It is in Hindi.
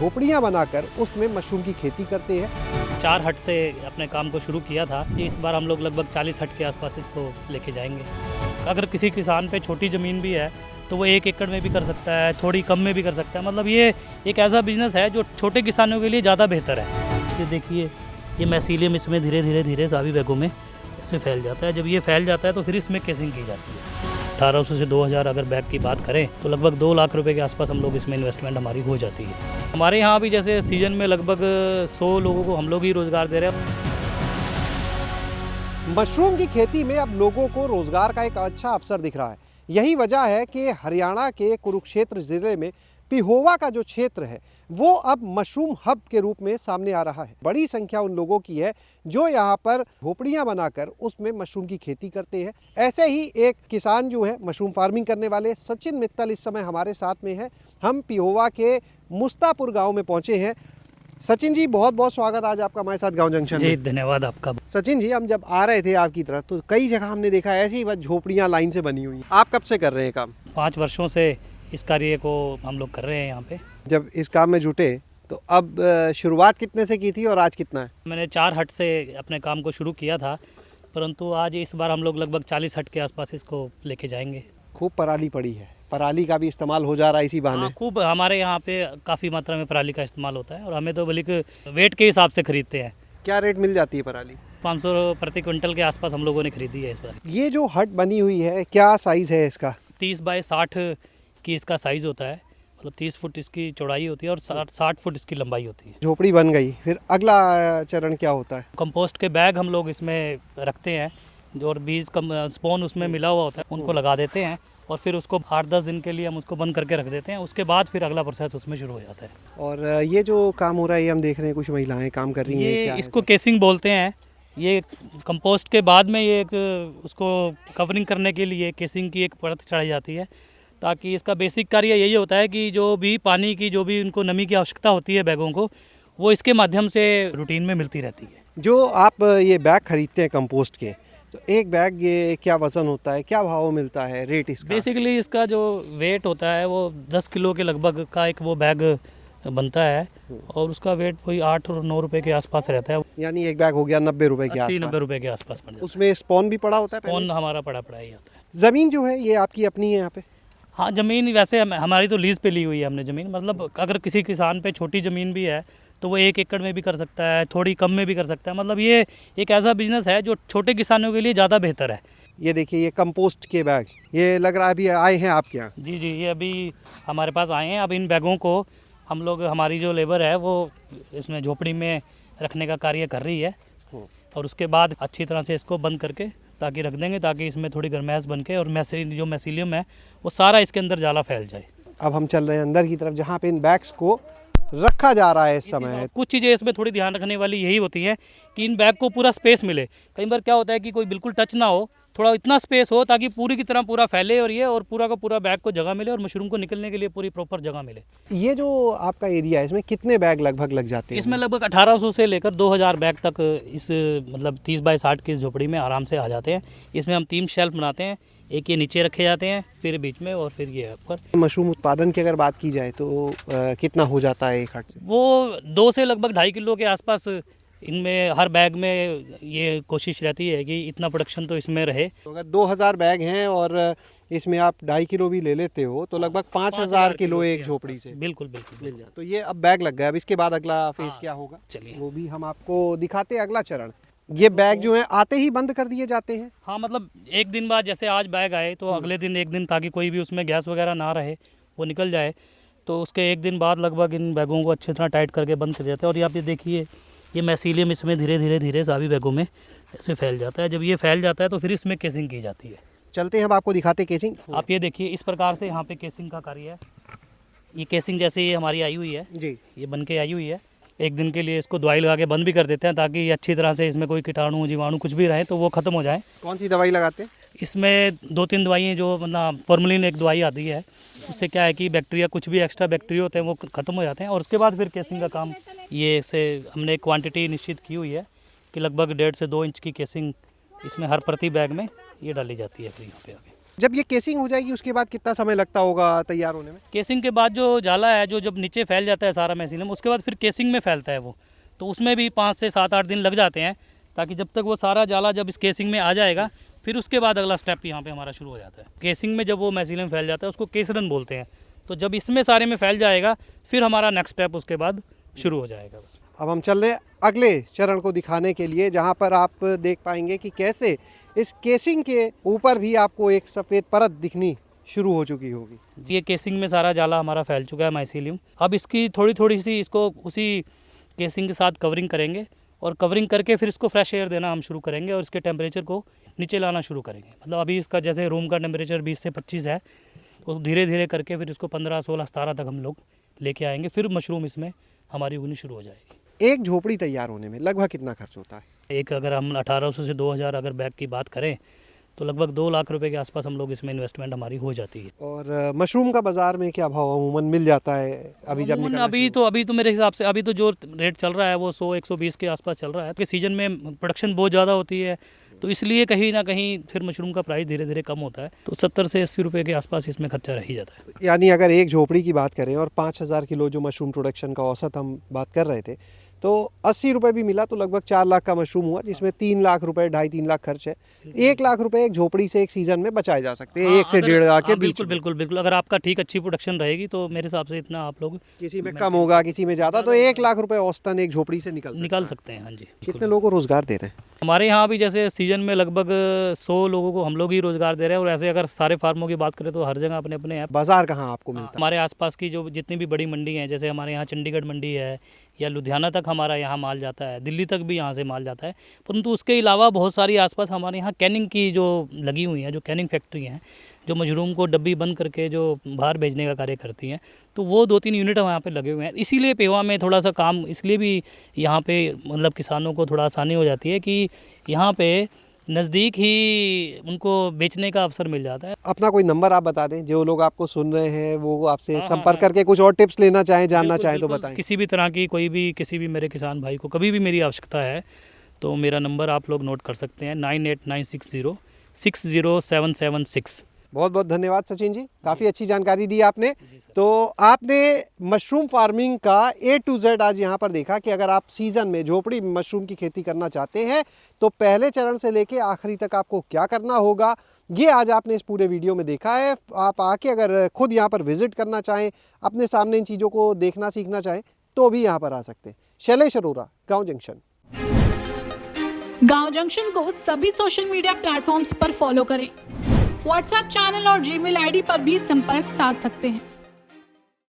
झोपड़ियां बनाकर उसमें मशरूम की खेती करते हैं। 4 हट से अपने काम को शुरू किया था। इस बार हम लोग लगभग 40 हट के आसपास इसको लेके जाएंगे। अगर किसी किसान पे छोटी ज़मीन भी है तो वो 1 एकड़ में भी कर सकता है, थोड़ी कम में भी कर सकता है। मतलब ये एक ऐसा बिजनेस है जो छोटे किसानों के लिए ज़्यादा बेहतर है। ये देखिए, ये मैसीलियम इसमें धीरे धीरे सभी बैगों में ऐसे फैल जाता है। जब ये फैल जाता है तो फिर इसमें केसिंग की जाती है। 1800 से 2000 अगर बैग की बात करें तो लगभग 2 लाख रुपए के आसपास हम लोग इसमें इन्वेस्टमेंट हमारी हो जाती है। हमारे यहाँ भी जैसे सीजन में लगभग 100 लोगों को हम लोग ही रोज़गार दे रहे हैं। मशरूम की खेती में अब लोगों को रोजगार का एक अच्छा अवसर दिख रहा है। यही वजह है कि हरियाणा के कुरुक्षेत्र जिले में पिहोवा का जो क्षेत्र है वो अब मशरूम हब के रूप में सामने आ रहा है। बड़ी संख्या उन लोगों की है जो यहाँ पर झोपड़ियाँ बनाकर उसमें मशरूम की खेती करते हैं। ऐसे ही एक किसान जो है मशरूम फार्मिंग करने वाले सचिन मित्तल इस समय हमारे साथ में है। हम पिहोवा के मुस्तापुर गाँव में पहुँचे हैं। सचिन जी, बहुत बहुत स्वागत आज आपका हमारे साथ गांव जंक्शन जी, में। धन्यवाद आपका। सचिन जी, हम जब आ रहे थे आपकी तरफ तो कई जगह हमने देखा ऐसी ही बस झोपड़ियां लाइन से बनी हुई हैं। आप कब से कर रहे हैं काम? 5 वर्षों से इस कार्य को हम लोग कर रहे हैं यहाँ पे। जब इस काम में जुटे तो अब शुरुआत कितने से की थी और आज कितना है? मैंने 4 हट से अपने काम को शुरू किया था, परंतु आज इस बार हम लोग लगभग 40 हट के आसपास इसको लेके जाएंगे। खूब पराली पड़ी है, पराली का भी इस्तेमाल हो जा रहा है इसी बहाने। हाँ, खूब हमारे यहाँ पे काफ़ी मात्रा में पराली का इस्तेमाल होता है और हमें तो बल्कि वेट के हिसाब से खरीदते हैं। क्या रेट मिल जाती है पराली? 500 प्रति क्विंटल के आसपास हम लोगों ने खरीदी है इस बार। ये जो हट बनी हुई है क्या साइज है इसका? 30 बाय 60 की इसका साइज़ होता है। मतलब 30 फुट इसकी चौड़ाई होती है और 60 फुट इसकी लंबाई होती है। झोपड़ी बन गई, फिर अगला चरण क्या होता है? कंपोस्ट के बैग हम लोग इसमें रखते हैं और बीज स्पोन उसमें मिला हुआ होता है, उनको लगा देते हैं और फिर उसको 8-10 दिन के लिए हम उसको बंद करके रख देते हैं। उसके बाद फिर अगला प्रोसेस उसमें शुरू हो जाता है। और ये जो काम हो रहा है ये हम देख रहे हैं कुछ महिलाएं काम कर रही हैं। ये क्या इसको केसिंग बोलते हैं। ये कंपोस्ट के बाद में ये एक उसको कवरिंग करने के लिए केसिंग की एक परत चढ़ाई जाती है, ताकि इसका बेसिक कार्य यही होता है कि जो भी पानी की जो भी उनको नमी की आवश्यकता होती है बैगों को, वो इसके माध्यम से रूटीन में मिलती रहती है। जो आप ये बैग खरीदते हैं कंपोस्ट के, तो एक बैग ये क्या वज़न होता है, क्या भाव मिलता है, रेट इसका? बेसिकली इसका जो वेट होता है वो 10 किलो के लगभग का एक वो बैग बनता है और उसका वेट कोई 8 और 9 रुपए के आसपास रहता है। यानी एक बैग हो गया 90 रुपए के 80-90 आसपास। रुपए के आसपास पड़ जाता है। उसमें स्पॉन भी पड़ा होता है? कौन हमारा पड़ा ही आता है। ज़मीन जो है ये आपकी अपनी है यहाँ पे? हाँ, ज़मीन वैसे हमारी तो लीज़ पे ली हुई है हमने ज़मीन। मतलब अगर किसी किसान पे छोटी ज़मीन भी है तो वो 1 एकड़ में भी कर सकता है, थोड़ी कम में भी कर सकता है। मतलब ये एक ऐसा बिजनेस है जो छोटे किसानों के लिए ज़्यादा बेहतर है। ये देखिए, ये कंपोस्ट के बैग, ये लग रहा है अभी आए हैं आपके यहाँ? जी, ये अभी हमारे पास आए हैं। अब इन बैगों को हम लोग, हमारी जो लेबर है वो इसमें झोपड़ी में रखने का कार्य कर रही है और उसके बाद अच्छी तरह से इसको बंद करके ताकि रख देंगे, ताकि इसमें थोड़ी गर्मैश बन के और जो मैसीलियम है वो सारा इसके अंदर जाला फैल जाए। अब हम चल रहे हैं अंदर की तरफ जहाँ पे इन बैग्स को रखा जा रहा है इस समय। कुछ चीज़ें इसमें थोड़ी ध्यान रखने वाली यही होती है कि इन बैग को पूरा स्पेस मिले। कई बार क्या होता है कि कोई बिल्कुल टच ना हो, थोड़ा इतना स्पेस हो ताकि पूरी की तरह पूरा फैले और पूरा का पूरा बैग को जगह मिले और मशरूम को निकलने के लिए पूरी प्रॉपर जगह मिले। ये जो आपका एरिया है इसमें कितने बैग लगभग लग जाते हैं? इसमें लगभग 1800 से लेकर 2000 बैग तक इस मतलब 30 बाय 60 की इस झोपड़ी में आराम से आ जाते हैं। इसमें हम 3 शेल्फ बनाते हैं, एक ये नीचे रखे जाते हैं, फिर बीच में और फिर ये ऊपर। मशरूम उत्पादन की अगर बात की जाए तो कितना हो जाता है एक हट से? वो 2 से लगभग 2.5 किलो के आसपास इनमें हर बैग में ये कोशिश रहती है कि इतना प्रोडक्शन तो इसमें रहे। तो अगर 2000 बैग हैं और इसमें आप 2.5 किलो भी ले लेते हो तो लगभग 5000 किलो एक झोपड़ी से बिल्कुल मिल जाए। तो ये अब बैग लग गया, अब इसके बाद अगला फेज क्या होगा? चलिए वो भी हम आपको दिखाते हैं अगला चरण। ये बैग जो है आते ही बंद कर दिए जाते हैं? हाँ, मतलब एक दिन बाद जैसे आज बैग आए तो अगले दिन एक दिन, ताकि कोई भी उसमें गैस वगैरह ना रहे, वो निकल जाए, तो उसके एक दिन बाद लगभग इन बैगों को अच्छी तरह टाइट करके बंद कर देते हैं। और यहाँ पे देखिए, ये मैसीलियम इसमें धीरे धीरे सभी बैगों में ऐसे फैल जाता है। जब ये फैल जाता है तो फिर इसमें केसिंग की जाती है। चलते हैं, हम आपको दिखाते केसिंग। आप ये देखिए, इस प्रकार से यहाँ पे केसिंग का कार्य है। ये केसिंग जैसे ये हमारी आई हुई है जी, ये बन के आई हुई है। एक दिन के लिए इसको दवाई लगा के बंद भी कर देते हैं, ताकि ये अच्छी तरह से इसमें कोई कीटाणु जीवाणु कुछ भी रहे तो वो ख़त्म हो जाए। कौन सी दवाई लगाते हैं? इसमें 2-3 दवाइयाँ, जो मतलब फॉर्मलिन एक दवाई आती है, उससे क्या है कि बैक्टीरिया, कुछ भी एक्स्ट्रा बैक्टीरिया होते हैं वो ख़त्म हो जाते हैं। और उसके बाद फिर केसिंग का काम, ये से हमने एक क्वांटिटी निश्चित की हुई है कि लगभग 1.5 से 2 इंच की केसिंग इसमें हर प्रति बैग में ये डाली जाती है। फिर यहाँ पे आगे जब ये केसिंग हो जाएगी उसके बाद कितना समय लगता होगा तैयार होने में? केसिंग के बाद जो जाला है जो जब नीचे फैल जाता है सारा मैसीलियम, उसके बाद फिर केसिंग में फैलता है वो, तो उसमें भी 5 से 7-8 दिन लग जाते हैं, ताकि जब तक वो सारा जाला जब इस केसिंग में आ जाएगा फिर उसके बाद अगला स्टेप यहाँ पे हमारा शुरू हो जाता है। केसिंग में जब वो मैसीलियम फैल जाता है उसको केसरन बोलते हैं, तो जब इसमें सारे में फैल जाएगा फिर हमारा नेक्स्ट स्टेप उसके बाद शुरू हो जाएगा। बस अब हम चल रहे हैं अगले चरण को दिखाने के लिए, जहाँ पर आप देख पाएंगे कि कैसे इस केसिंग के ऊपर भी आपको एक सफ़ेद परत दिखनी शुरू हो चुकी होगी। ये केसिंग में सारा जाला हमारा फैल चुका है माइसीलियम। अब इसकी थोड़ी सी इसको उसी केसिंग के साथ कवरिंग करेंगे, और कवरिंग करके फिर इसको फ्रेश एयर देना हम शुरू करेंगे और इसके टेम्परेचर को नीचे लाना शुरू करेंगे। मतलब अभी इसका जैसे रूम का टेम्परेचर 20 से 25 है, तो धीरे धीरे करके फिर इसको 15, 16, 17 तक हम लोग लेके आएंगे, फिर मशरूम इसमें हमारी उगनी शुरू हो जाएगी। एक झोपड़ी तैयार होने में लगभग कितना खर्च होता है? एक अगर हम 1800 से 2000 अगर बैग की बात करें तो लगभग 2 लाख रुपए के आसपास हम लोग इसमें इन्वेस्टमेंट हमारी हो जाती है। और मशरूम का बाज़ार में क्या भाव अमूमन मिल जाता है अभी जब निकलना अभी तो मेरे हिसाब से अभी तो जो रेट चल रहा है वो 100-120 के आसपास चल रहा है, क्योंकि सीजन में प्रोडक्शन बहुत ज़्यादा होती है, तो इसलिए कहीं ना कहीं फिर मशरूम का प्राइस धीरे धीरे कम होता है, तो 70 से 80 रुपये के आसपास इसमें खर्चा रह ही जाता है। यानी अगर एक झोपड़ी की बात करें और 5000 किलो जो मशरूम प्रोडक्शन का औसत हम बात कर रहे थे, तो 80 रुपये भी मिला तो लगभग 4 लाख का मशरूम हुआ, जिसमें 3 लाख रुपए 2.5-3 लाख खर्च है। 1 लाख रुपए एक झोपड़ी से एक सीजन में बचाए जा सकते हैं, 1 से 1.5 लाख के बीच। बिल्कुल अगर आपका ठीक अच्छी प्रोडक्शन रहेगी तो मेरे हिसाब से इतना आप लोग, किसी में कम होगा किसी में ज़्यादा, तो 1 लाख रुपए औसतन एक झोपड़ी से निकल सकते हैं। हाँ जी। कितने लोगों को रोजगार दे रहे हैं? हमारे यहाँ भी जैसे सीजन में लगभग 100 लोगों को हम लोग ही रोजगार दे रहे हैं, और ऐसे अगर सारे फार्मों की बात करें तो हर जगह अपने अपने हैं। बाजार कहाँ आपको मिलता है? हमारे आसपास की जो जितनी भी बड़ी मंडी हैं, जैसे हमारे यहाँ चंडीगढ़ मंडी है, या लुधियाना तक हमारा यहाँ माल जाता है, दिल्ली तक भी यहाँ से माल जाता है। परंतु उसके अलावा बहुत सारी आसपास हमारे यहाँ कैनिंग की जो लगी हुई हैं, जो कैनिंग फैक्ट्री हैं, जो मशरूम को डब्बी बंद करके जो बाहर भेजने का कार्य करती हैं, तो वो 2-3 यूनिट वहाँ पे लगे हुए हैं। इसीलिए पेवा में थोड़ा सा काम इसलिए भी यहाँ पे मतलब किसानों को थोड़ा आसानी हो जाती है कि यहाँ पे नज़दीक ही उनको बेचने का अवसर मिल जाता है। अपना कोई नंबर आप बता दें, जो लोग आपको सुन रहे हैं वो आपसे संपर्क करके कुछ और टिप्स लेना चाहें, जानना चाहें तो बताएं। किसी भी तरह की किसी भी मेरे किसान भाई को कभी भी मेरी आवश्यकता है तो मेरा नंबर आप लोग नोट कर सकते हैं, 9896060776। बहुत बहुत धन्यवाद सचिन जी, काफ़ी अच्छी जानकारी दी आपने। तो आपने मशरूम फार्मिंग का A to Z आज यहाँ पर देखा कि अगर आप सीज़न में झोपड़ी में मशरूम की खेती करना चाहते हैं तो पहले चरण से लेके आखिरी तक आपको क्या करना होगा, ये आज आपने इस पूरे वीडियो में देखा है। आप आके अगर खुद यहाँ पर विजिट करना चाहें, अपने सामने इन चीज़ों को देखना सीखना चाहें तो भी यहाँ पर आ सकते हैं। शैलेश अरोरा, गाँव जंक्शन। गाँव जंक्शन को सभी सोशल मीडिया प्लेटफॉर्म्स पर फॉलो करें। व्हाट्सएप चैनल और जीमेल आईडी पर भी संपर्क साध सकते हैं।